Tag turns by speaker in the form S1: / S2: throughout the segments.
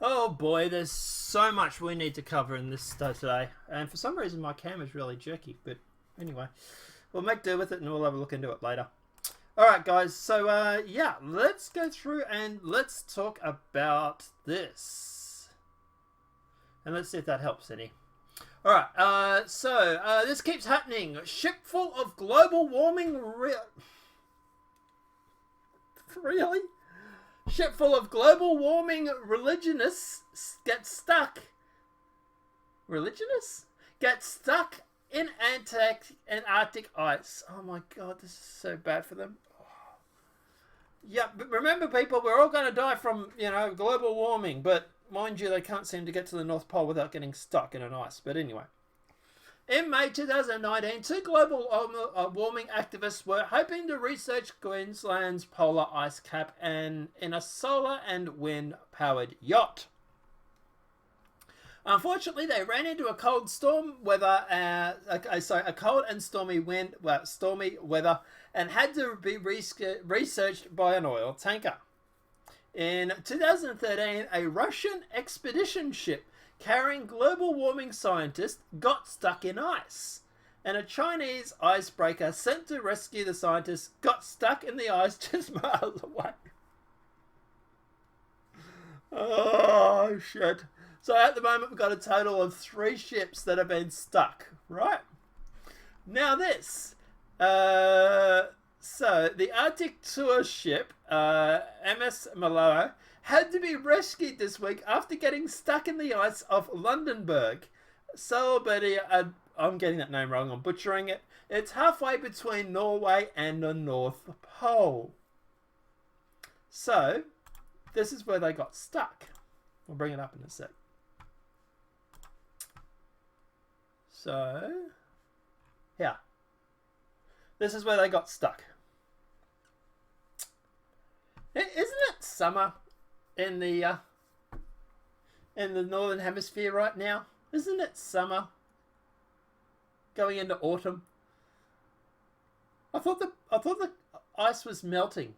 S1: Oh boy, there's so much we need to cover in this today. And for some reason my camera's really jerky. But anyway, we'll make do with it and we'll have a look into it later. Alright guys, so yeah, let's go through and let's talk about this. And let's see if that helps any. Alright, so this keeps happening. Ship full of global warming... Really? Ship full of global warming religionists get stuck. Religionists? Get stuck in Antarctic ice. Oh my god, this is so bad for them. Yeah, but remember people, we're all going to die from, global warming. But mind you, they can't seem to get to the North Pole without getting stuck in an ice. But anyway. In May 2019, two global warming activists were hoping to research Queensland's polar ice cap in a solar and wind-powered yacht. Unfortunately, they ran into a cold and stormy weather, and had to be researched by an oil tanker. In 2013, a Russian expedition ship carrying global warming scientists got stuck in ice, and a Chinese icebreaker sent to rescue the scientists got stuck in the ice just miles away. Oh, shit. So at the moment, we've got a total of 3 ships that have been stuck, right? Now this. So the Arctic tour ship, MS Mallow, had to be rescued this week after getting stuck in the ice off Lundenberg. I'm getting that name wrong, I'm butchering it. It's halfway between Norway and the North Pole. So, this is where they got stuck. We'll bring it up in a sec. So, yeah. This is where they got stuck. Isn't it summer in the northern hemisphere right now? Isn't it summer? Going into autumn. I thought the ice was melting.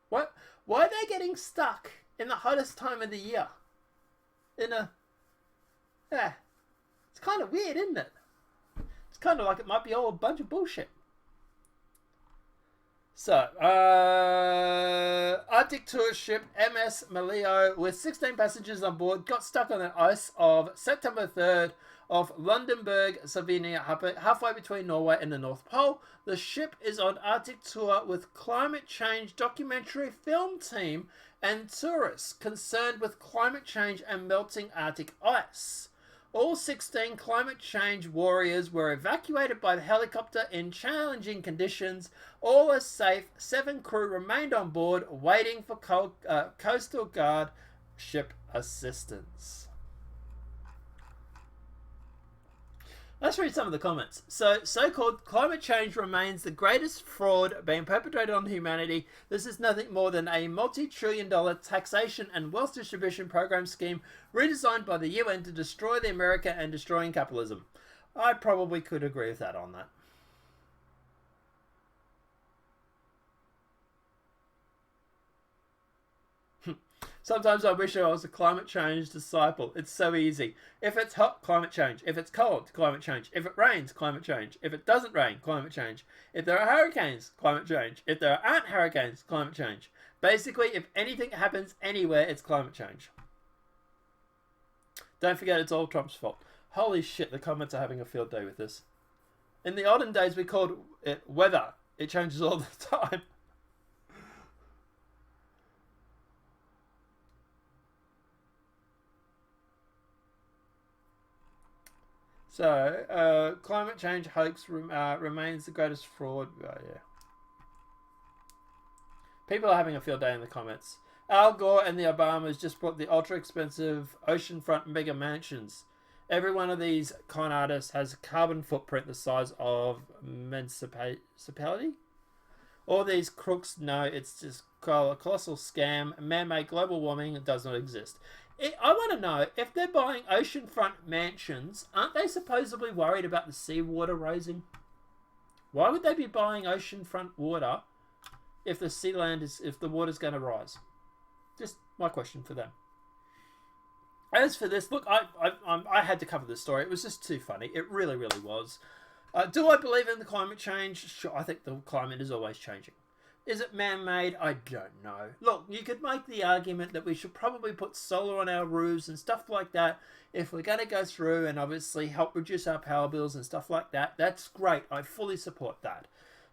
S1: What? Why are they getting stuck in the hottest time of the year? It's kind of weird, isn't it? It's kind of like it might be all a bunch of bullshit. So, Arctic tour ship MS Maleo with 16 passengers on board got stuck on the ice of September 3rd off Lundenberg, Slovenia, halfway between Norway and the North Pole. The ship is on Arctic tour with climate change documentary film team and tourists concerned with climate change and melting Arctic ice. All 16 climate change warriors were evacuated by the helicopter in challenging conditions. All are safe. 7 crew remained on board, waiting for Coastal Guard ship assistance. Let's read some of the comments. So-called climate change remains the greatest fraud being perpetrated on humanity. This is nothing more than a multi-trillion-dollar taxation and wealth distribution program scheme redesigned by the UN to destroy the America and destroying capitalism. I probably could agree with that on that. Sometimes I wish I was a climate change disciple. It's so easy. If it's hot, climate change. If it's cold, climate change. If it rains, climate change. If it doesn't rain, climate change. If there are hurricanes, climate change. If there aren't hurricanes, climate change. Basically, if anything happens anywhere, it's climate change. Don't forget, it's all Trump's fault. Holy shit, the comments are having a field day with this. In the olden days, we called it weather. It changes all the time. So, climate change hoax remains the greatest fraud. Oh, yeah. People are having a field day in the comments. Al Gore and the Obamas just bought the ultra-expensive oceanfront mega mansions. Every one of these con artists has a carbon footprint the size of municipality. All these crooks know it's just a colossal scam. Man-made global warming does not exist. I want to know, if they're buying oceanfront mansions, aren't they supposedly worried about the seawater rising? Why would they be buying oceanfront water if the water's going to rise? Just my question for them. As for this, look, I had to cover this story. It was just too funny. It really, really was. Do I believe in the climate change? Sure, I think the climate is always changing. Is it man-made? I don't know. Look, you could make the argument that we should probably put solar on our roofs and stuff like that if we're going to go through and obviously help reduce our power bills and stuff like that. That's great. I fully support that.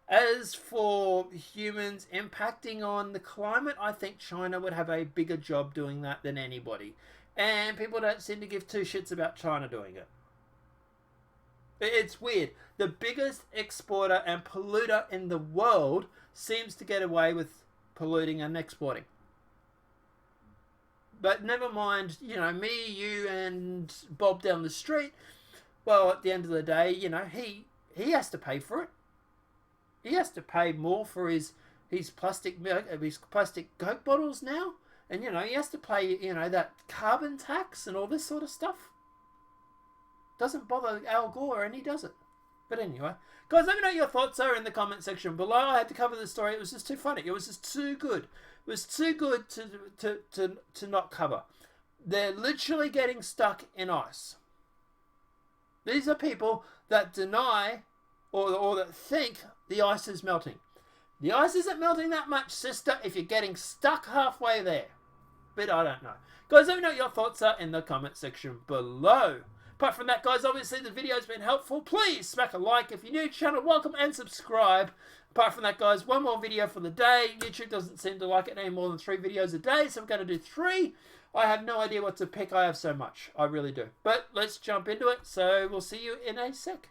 S1: As for humans impacting on the climate, I think China would have a bigger job doing that than anybody. And people don't seem to give two shits about China doing it. It's weird. The biggest exporter and polluter in the world seems to get away with polluting and exporting. But never mind, me, you, and Bob down the street. Well, at the end of the day, he has to pay for it. He has to pay more for his plastic Coke bottles now. And, he has to pay, that carbon tax and all this sort of stuff. Doesn't bother Al Gore, and he does it. But anyway, guys, let me know what your thoughts are in the comment section below. I had to cover the story. It was just too funny. It was just too good. It was too good to not cover. They're literally getting stuck in ice. These are people that deny or that think the ice is melting. The ice isn't melting that much, sister, if you're getting stuck halfway there. But I don't know. Guys, let me know what your thoughts are in the comment section below. Apart from that, guys, obviously the video's been helpful. Please smack a like if you're new to the channel. Welcome and subscribe. Apart from that, guys, one more video for the day. YouTube doesn't seem to like it any more than 3 videos a day, so I'm going to do 3. I have no idea what to pick. I have so much. I really do. But let's jump into it. So we'll see you in a sec.